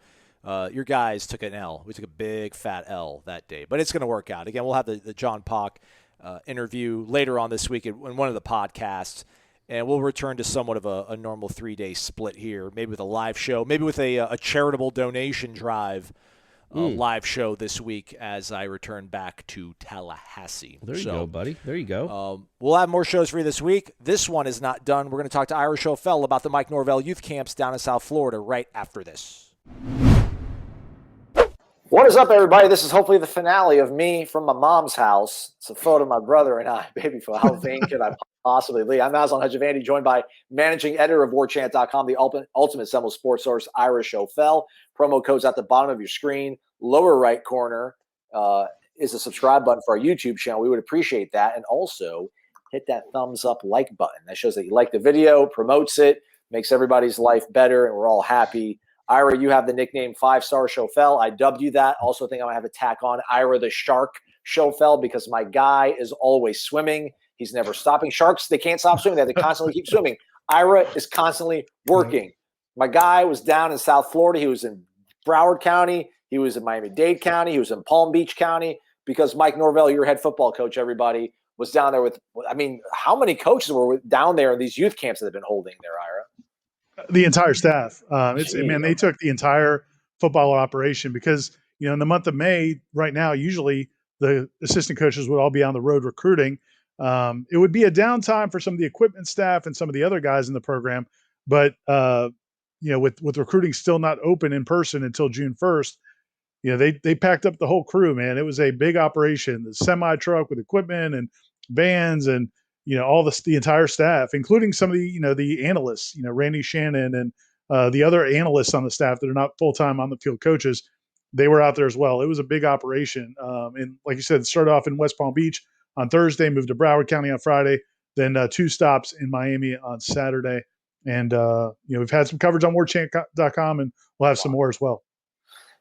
your guys took an L. We took a big fat L that day, but it's going to work out. Again, we'll have the John Pock interview later on this week in one of the podcasts, and we'll return to somewhat of a normal 3-day split here, maybe with a live show, maybe with a charitable donation drive live show this week as I return back to Tallahassee. There you go, buddy. There you go. We'll have more shows for you this week. This one is not done. We're going to talk to Ira Schoffel about the Mike Norvell youth camps down in South Florida right after this. What is up, everybody? This is hopefully the finale of me from my mom's house. It's a photo of my brother and I. Baby, for how vain could I possibly be? I'm Aslan Hajavandi, joined by managing editor of Warchant.com, the ultimate Seminole sports source, Ira Schoffel. Promo code's at the bottom of your screen. Lower right corner is a subscribe button for our YouTube channel. We would appreciate that. And also hit that thumbs up like button. That shows that you like the video, promotes it, makes everybody's life better, and we're all happy. Ira, you have the nickname 5-Star Schoffel. I dubbed you that. Also think I might have a tack on Ira the Shark Schoffel because my guy is always swimming. He's never stopping. Sharks, they can't stop swimming. They have to constantly keep swimming. Ira is constantly working. My guy was down in South Florida. He was in Broward County. He was in Miami-Dade County. He was in Palm Beach County because Mike Norvell, your head football coach, everybody, was down there with – I mean, how many coaches were down there in these youth camps that they've been holding there, Ira? The entire staff. They took the entire football operation because, in the month of May right now, usually the assistant coaches would all be on the road recruiting. It would be a downtime for some of the equipment staff and some of the other guys in the program. But, with recruiting still not open in person until June 1st, they packed up the whole crew, man. It was a big operation, the semi truck with equipment and vans and, all the entire staff, including some of the, the analysts, Randy Shannon and the other analysts on the staff that are not full-time on the field coaches, they were out there as well. It was a big operation. And like you said, it started off in West Palm Beach on Thursday, moved to Broward County on Friday, then 2 stops in Miami on Saturday. And, we've had some coverage on warchant.com and we'll have some more as well.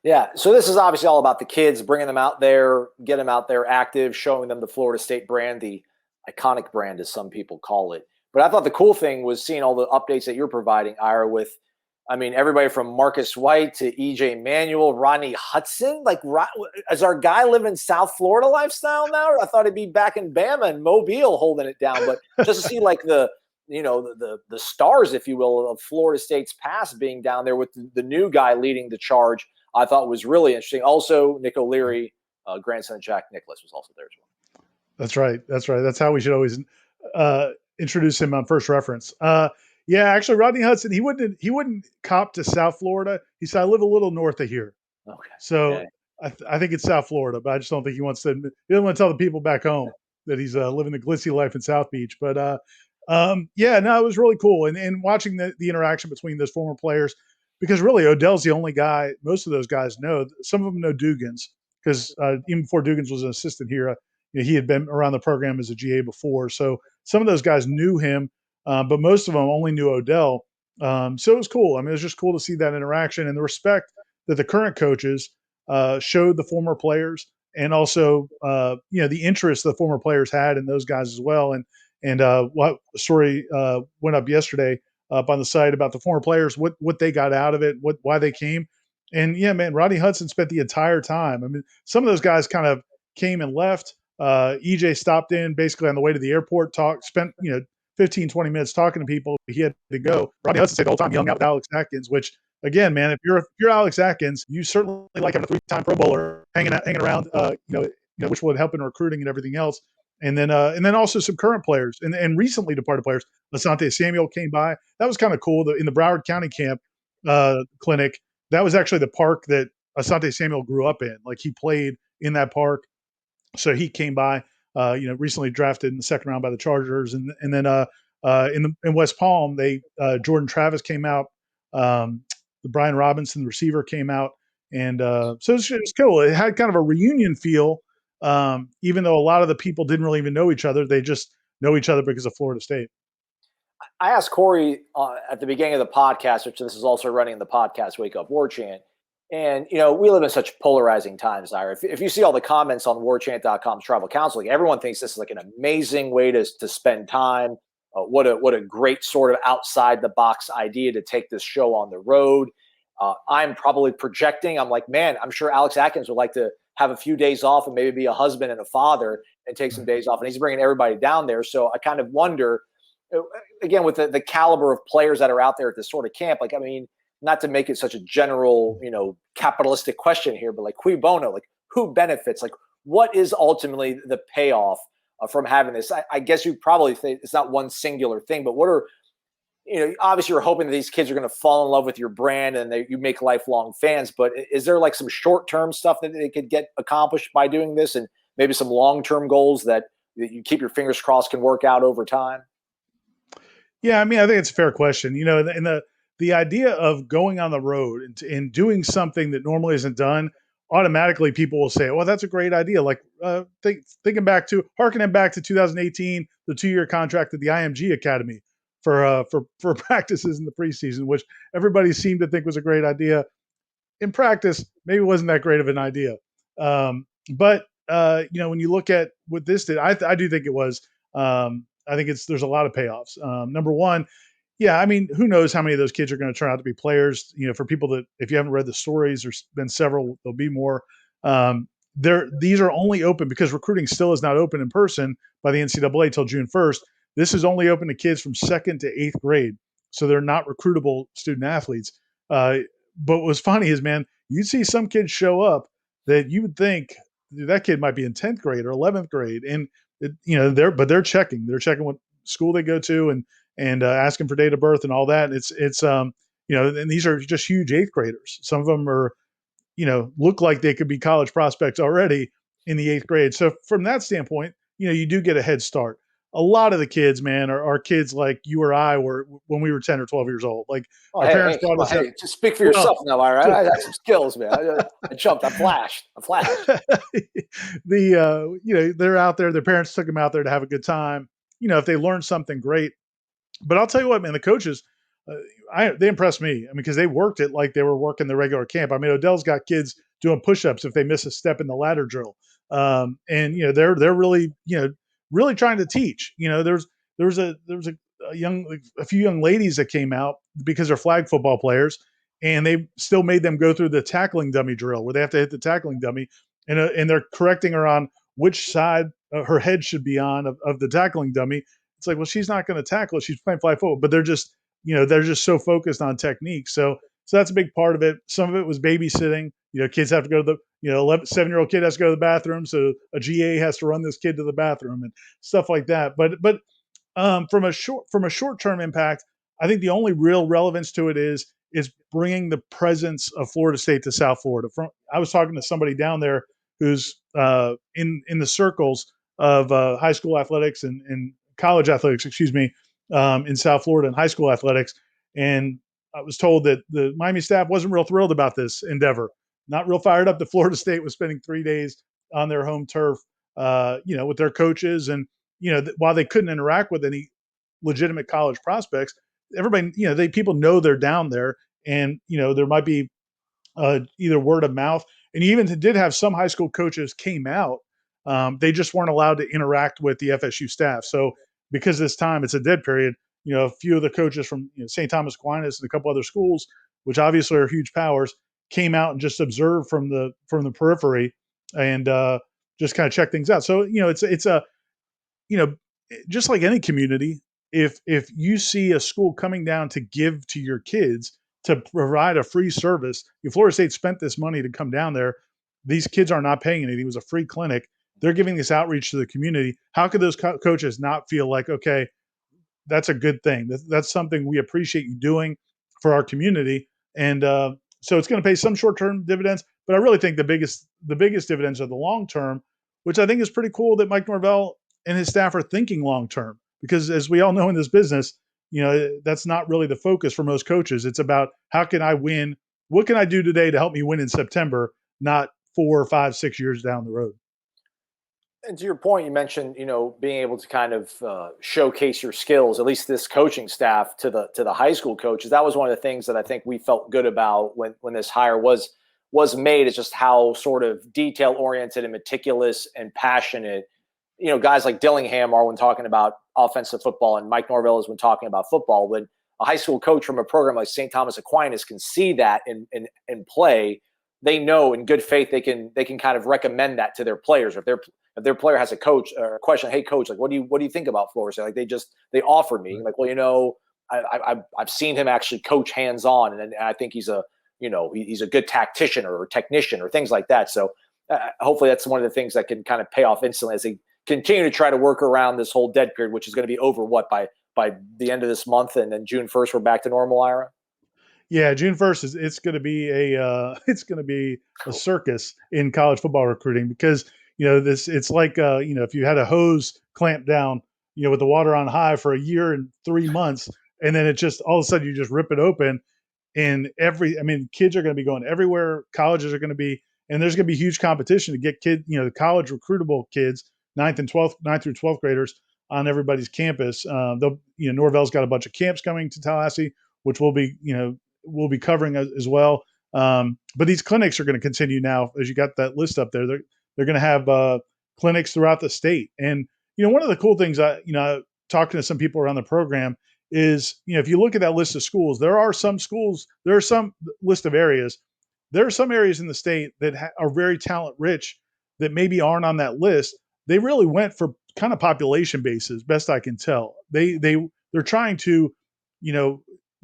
Yeah. So this is obviously all about the kids, bringing them out there, get them out there active, showing them the Florida State brand, the iconic brand, as some people call it. But I thought the cool thing was seeing all the updates that you're providing, Ira, with, everybody from Marcus White to EJ Manuel, Rodney Hudson. Like, is our guy living in South Florida lifestyle now? Or I thought he'd be back in Bama and Mobile holding it down. But just to see like the stars, if you will, of Florida State's past being down there with the new guy leading the charge, I thought was really interesting. Also, Nick O'Leary, grandson of Jack Nicklaus, was also there as well. That's right. That's how we should always introduce him on first reference. Actually, Rodney Hudson, he wouldn't cop to South Florida. He said, I live a little north of here. Okay. So I think it's South Florida, but I just don't think he doesn't want to tell the people back home that he's living the glitzy life in South Beach. But it was really cool. And watching the interaction between those former players, because really Odell's the only guy most of those guys know. Some of them know Dugans because even before Dugans was an assistant here, he had been around the program as a GA before. So some of those guys knew him, but most of them only knew Odell. So it was cool. It was just cool to see that interaction and the respect that the current coaches showed the former players, and also, the interest the former players had in those guys as well. And what story went up yesterday up on the site about the former players, what they got out of it, why they came. And yeah, man, Rodney Hudson spent the entire time. I mean, some of those guys kind of came and left. EJ stopped in basically on the way to the airport, spent 15, 20 minutes talking to people. He had to go. Rodney Hudson stayed the whole time. He hung out with Alex Atkins, which again, man, if you're Alex Atkins, you certainly like having a 3-time Pro Bowler hanging around, which would help in recruiting and everything else. And then also some current players and recently departed players. Asante Samuel came by. That was kind of cool. In the Broward County camp clinic, that was actually the park that Asante Samuel grew up in. Like he played in that park. So he came by, recently drafted in the second round by the Chargers. And then in West Palm, Jordan Travis came out. The Brian Robinson, the receiver, came out. And so it was cool. It had kind of a reunion feel, even though a lot of the people didn't really even know each other. They just know each other because of Florida State. I asked Corey at the beginning of the podcast, which this is also running the podcast Wake Up Warchant. And, we live in such polarizing times, Ira. If you see all the comments on warchant.com's travel counseling, everyone thinks this is like an amazing way to spend time. What a great sort of outside the box idea to take this show on the road. I'm probably projecting. I'm like, man, I'm sure Alex Atkins would like to have a few days off and maybe be a husband and a father and take some days off. And he's bringing everybody down there. So I kind of wonder, again, with the caliber of players that are out there at this sort of camp, not to make it such a general, capitalistic question here, but like cui bono, like who benefits? Like what is ultimately the payoff from having this? I guess you probably think it's not one singular thing, but what are, obviously you're hoping that these kids are going to fall in love with your brand and you make lifelong fans, but is there like some short-term stuff that they could get accomplished by doing this and maybe some long-term goals that you keep your fingers crossed can work out over time? Yeah, I think it's a fair question. And the idea of going on the road and doing something that normally isn't done, automatically people will say, well, that's a great idea. Like harkening back to 2018, the 2-year contract at the IMG Academy for practices in the preseason, which everybody seemed to think was a great idea. In practice, maybe it wasn't that great of an idea. But when you look at what this did, I do think it was. I think there's a lot of payoffs. Number one, yeah, who knows how many of those kids are going to turn out to be players? For people that, if you haven't read the stories, there's been several, there'll be more. These are only open because recruiting still is not open in person by the NCAA till June 1st. This is only open to kids from 2nd to 8th grade. So they're not recruitable student athletes. But what's funny is, man, you'd see some kids show up that you would think that kid might be in 10th grade or 11th grade. And, they're checking what school they go to and asking for date of birth and all that. And these are just huge 8th graders. Some of them are, look like they could be college prospects already in the 8th grade. So from that standpoint, you do get a head start. A lot of the kids, man, are kids like you or I were when we were 10 or 12 years old. Like our parents brought us up. Just speak for yourself now, Ira. I got some skills, man. I jumped. I flashed. They're out there. Their parents took them out there to have a good time. If they learned something, great. But I'll tell you what, man, the coaches, they impressed me. because they worked it like they were working the regular camp. Odell's got kids doing push-ups if they miss a step in the ladder drill. And they're really, really trying to teach. There was a few young ladies that came out because they're flag football players, and they still made them go through the tackling dummy drill where they have to hit the tackling dummy, and they're correcting her on which side her head should be on of the tackling dummy. It's like, well, she's not going to tackle it. She's playing flag football, but they're just so focused on technique. So that's a big part of it. Some of it was babysitting. Kids have to go to the 7-year-old kid has to go to the bathroom, so a GA has to run this kid to the bathroom and stuff like that. But from a short-term impact, I think the only real relevance to it is bringing the presence of Florida State to South Florida. I was talking to somebody down there who's in the circles of high school athletics and college athletics, in South Florida and high school athletics. And I was told that the Miami staff wasn't real thrilled about this endeavor. Not real fired up that Florida State was spending 3 days on their home turf, with their coaches. And, while they couldn't interact with any legitimate college prospects, everybody, people know they're down there, and, there might be either word of mouth. And you even did have some high school coaches came out. They just weren't allowed to interact with the FSU staff. So because this time it's a dead period, a few of the coaches from St. Thomas Aquinas and a couple other schools, which obviously are huge powers, came out and just observed from the periphery and just kind of check things out. So it's a just like any community, if you see a school coming down to give to your kids to provide a free service, if Florida State spent this money to come down there, these kids are not paying anything. It was a free clinic. They're giving this outreach to the community. How could those coaches not feel like, okay, that's a good thing? That's something we appreciate you doing for our community. And so it's going to pay some short-term dividends, but I really think the biggest dividends are the long-term, which I think is pretty cool that Mike Norvell and his staff are thinking long-term, because as we all know in this business, that's not really the focus for most coaches. It's about, how can I win? What can I do today to help me win in September, not 4, 5, 6 years down the road. And to your point, you mentioned, being able to kind of showcase your skills, at least this coaching staff, to the high school coaches. That was one of the things that I think we felt good about when this hire was made, is just how sort of detail oriented and meticulous and passionate, guys like Dillingham are when talking about offensive football, and Mike Norvell is when talking about football. When a high school coach from a program like St. Thomas Aquinas can see that in play, they know in good faith they can kind of recommend that to their players. If their player has a coach or a question, hey coach, like what do you think about Florida State? Like they offered me, like, well, I've seen him actually coach hands on, and I think he's a good tactician or technician or things like that. So hopefully that's one of the things that can kind of pay off instantly as they continue to try to work around this whole dead period, which is going to be over by the end of this month, and then June 1st we're back to normal, Ira. Yeah, June 1st it's going to be a circus in college football recruiting, because it's like if you had a hose clamped down with the water on high for a year and 3 months, and then it just all of a sudden you just rip it open, and kids are going to be going everywhere. Colleges are going to be, and there's going to be huge competition to get the college recruitable kids, 9th through 12th graders on everybody's campus. Norvell's got a bunch of camps coming to Tallahassee, which we'll be covering as well. But these clinics are going to continue now, as you got that list up there. They're going to have clinics throughout the state. And, one of the cool things talking to some people around the program is, if you look at that list of schools, there are some list of areas. There are some areas in the state that are very talent rich that maybe aren't on that list. They really went for kind of population basis, best I can tell. They're trying to,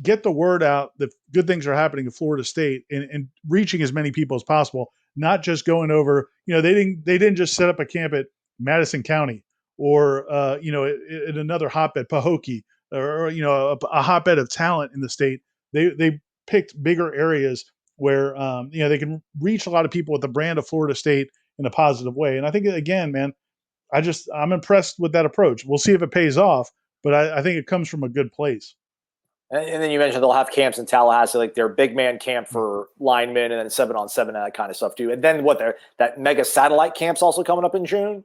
get the word out that good things are happening in Florida State, and reaching as many people as possible, not just going over, they didn't just set up a camp at Madison County or, at another hotbed, Pahokee, or, a hotbed of talent in the state. They picked bigger areas where, they can reach a lot of people with the brand of Florida State in a positive way. And I think, again, man, I'm impressed with that approach. We'll see if it pays off, but I think it comes from a good place. And then you mentioned they'll have camps in Tallahassee, like their big man camp for linemen, and then 7-on-7 and that kind of stuff too. And then that mega satellite camp's also coming up in June.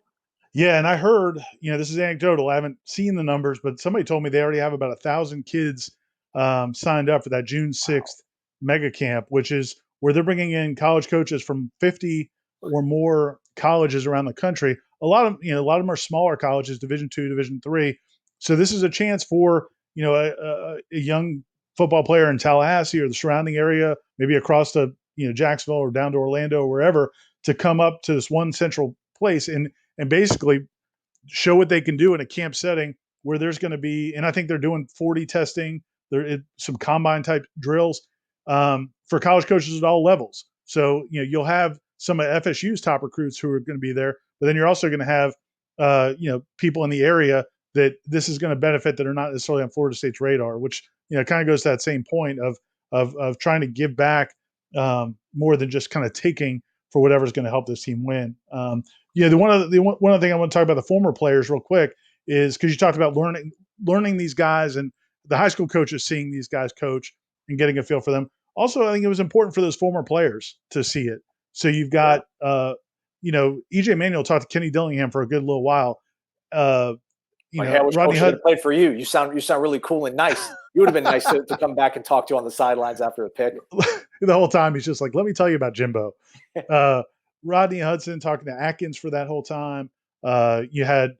Yeah, and I heard, this is anecdotal. I haven't seen the numbers, but somebody told me they already have about 1,000 kids signed up for that June 6th mega camp, which is where they're bringing in college coaches from 50 or more colleges around the country. A lot of them are smaller colleges, Division II, Division III. So this is a chance for a young football player in Tallahassee or the surrounding area, maybe across to Jacksonville or down to Orlando or wherever, to come up to this one central place and basically show what they can do in a camp setting where there's going to be, and I think they're doing 40 testing, some combine type drills for college coaches at all levels. So you'll have some of FSU's top recruits who are going to be there, but then you're also going to have people in the area that this is going to benefit that are not necessarily on Florida State's radar, which kind of goes to that same point of trying to give back more than just kind of taking for whatever's going to help this team win. The one other thing I want to talk about the former players real quick is, because you talked about learning these guys and the high school coaches seeing these guys coach and getting a feel for them. Also, I think it was important for those former players to see it. So you've got EJ Manuel talked to Kenny Dillingham for a good little while. I wish Rodney Hudson played for you. You sound really cool and nice. You would have been nice to come back and talk to on the sidelines after a pick. The whole time he's just like, let me tell you about Jimbo. Rodney Hudson talking to Atkins for that whole time. You had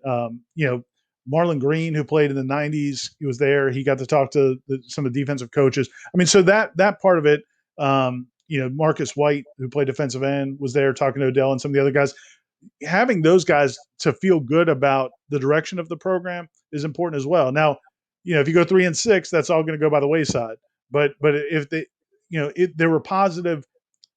Marlon Green, who played in the 90s, he was there. He got to talk to some of the defensive coaches. I mean, so that part of it, Marcus White, who played defensive end, was there talking to Odell and some of the other guys. Having those guys to feel good about the direction of the program is important as well. Now, if you go 3-6, that's all going to go by the wayside. But if they, there were positive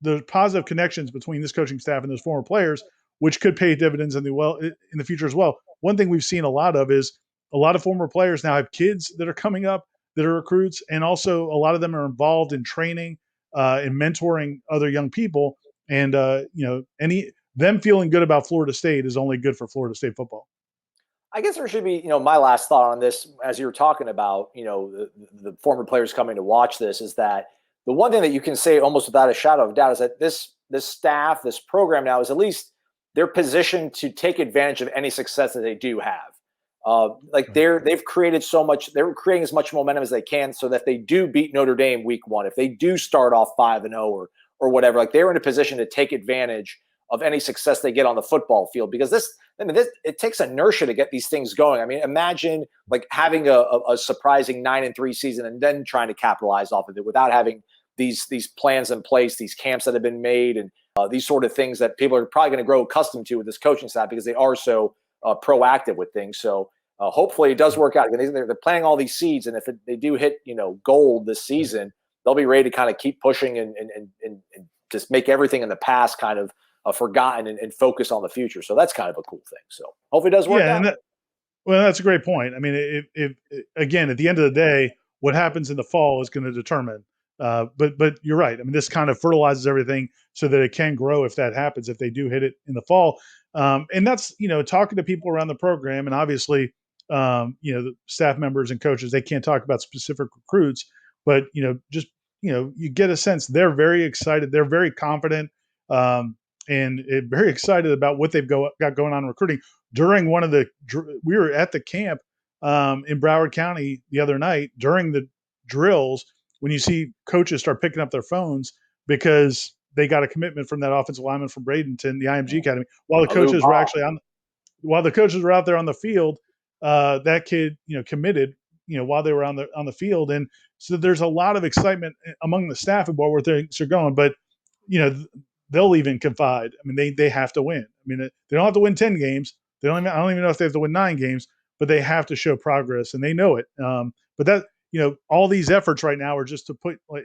connections between this coaching staff and those former players, which could pay dividends in the future as well. One thing we've seen a lot of is a lot of former players now have kids that are coming up that are recruits, and also a lot of them are involved in training and mentoring other young people. And them feeling good about Florida State is only good for Florida State football. I guess there should be, my last thought on this, as you were talking about, the former players coming to watch this, is that the one thing that you can say almost without a shadow of doubt is that this staff, this program now, is at least they're positioned to take advantage of any success that they do have. They've created so much, they're creating as much momentum as they can so that if they do beat Notre Dame week 1, if they do start off 5-0 or whatever, they're in a position to take advantage of any success they get on the football field, because it takes inertia to get these things going. I mean, imagine having a surprising 9-3 season and then trying to capitalize off of it without having these plans in place, these camps that have been made, and these sort of things that people are probably going to grow accustomed to with this coaching staff because they are so proactive with things. So hopefully it does work out. They're planting all these seeds, and if they do hit gold this season, they'll be ready to kind of keep pushing and just make everything in the past kind of forgotten and focus on the future. So that's kind of a cool thing. So hopefully it does work out. That's a great point. I mean, if again, at the end of the day, what happens in the fall is going to determine. But you're right. I mean, this kind of fertilizes everything so that it can grow if that happens, if they do hit it in the fall. And that's, talking to people around the program, and obviously, the staff members and coaches, they can't talk about specific recruits, but, you get a sense they're very excited. They're very confident. And very excited about what they've got going on in recruiting. During we were at the camp in Broward County the other night during the drills, when you see coaches start picking up their phones because they got a commitment from that offensive lineman from Bradenton, the IMG Academy, while the coaches were out there on the field, that kid, committed, while they were on the field. And so there's a lot of excitement among the staff about where things are going, but they'll even confide. I mean, they have to win. I mean, they don't have to win 10 games. I don't even know if they have to win 9 games, but they have to show progress, and they know it. But that, all these efforts right now are just to put, like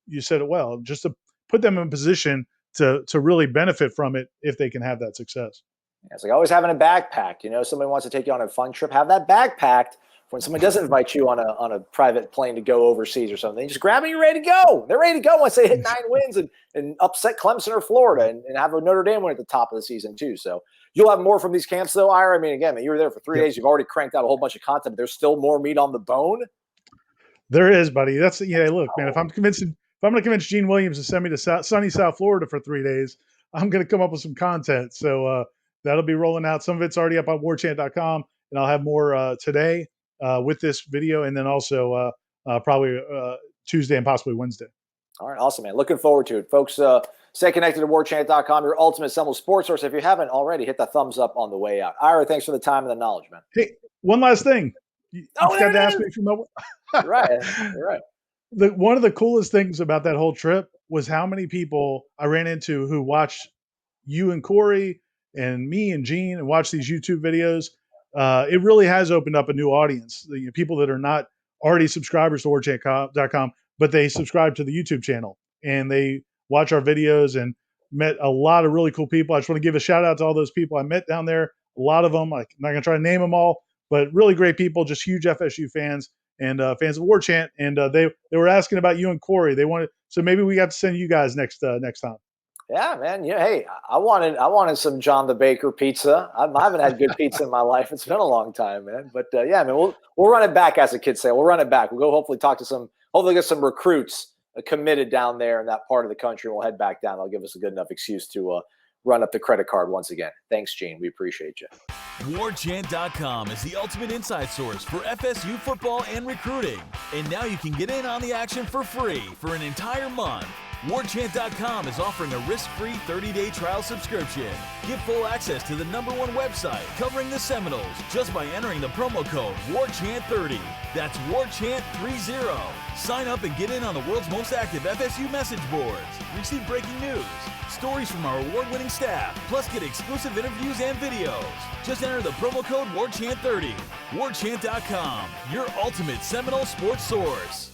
you said it well, just to put them in a position to really benefit from it if they can have that success. Yeah, it's like always having a backpack. Somebody wants to take you on a fun trip, have that backpack. When somebody doesn't invite you on a private plane to go overseas or something, you just grab it, you're ready to go. They're ready to go once they hit 9 wins and upset Clemson or Florida and have a Notre Dame win at the top of the season too. So you'll have more from these camps though, Ira. I mean, again, you were there for 3 days. You've already cranked out a whole bunch of content, but there's still more meat on the bone. There is, buddy. Look, man, if I'm going to convince Gene Williams to send me to sunny South Florida for 3 days, I'm going to come up with some content. So that'll be rolling out. Some of it's already up on warchant.com, and I'll have more today. With this video, and then also probably Tuesday and possibly Wednesday. All right, awesome, man. Looking forward to it. Folks, stay connected to warchant.com, your ultimate Seminole sports source. If you haven't already, hit the thumbs up on the way out. Ira, thanks for the time and the knowledge, man. Hey, one last thing. You forgot to ask me if you know. Right, you're right. One of the coolest things about that whole trip was how many people I ran into who watched you and Corey and me and Gene and watch these YouTube videos. It really has opened up a new audience. People that are not already subscribers to warchant.com, but they subscribe to the YouTube channel and they watch our videos, and met a lot of really cool people. I just want to give a shout out to all those people I met down there. A lot of them, I'm not going to try to name them all, but really great people, just huge FSU fans and fans of Warchant. And they were asking about you and Corey. They wanted, so maybe we got to send you guys next time. Yeah, man. Hey, I wanted some John the Baker pizza. I haven't had good pizza in my life. It's been a long time, man. But yeah, man, we'll run it back, as the kids say. We'll run it back. We'll go hopefully get some recruits committed down there in that part of the country. We'll head back down. They'll give us a good enough excuse to run up the credit card once again. Thanks, Gene. We appreciate you. Warchant.com is the ultimate inside source for FSU football and recruiting. And now you can get in on the action for free for an entire month. Warchant.com is offering a risk-free 30-day trial subscription. Get full access to the #1 website covering the Seminoles just by entering the promo code WARCHANT30. That's WARCHANT30. Sign up and get in on the world's most active FSU message boards. Receive breaking news, stories from our award-winning staff, plus get exclusive interviews and videos. Just enter the promo code WARCHANT30. Warchant.com, your ultimate Seminole sports source.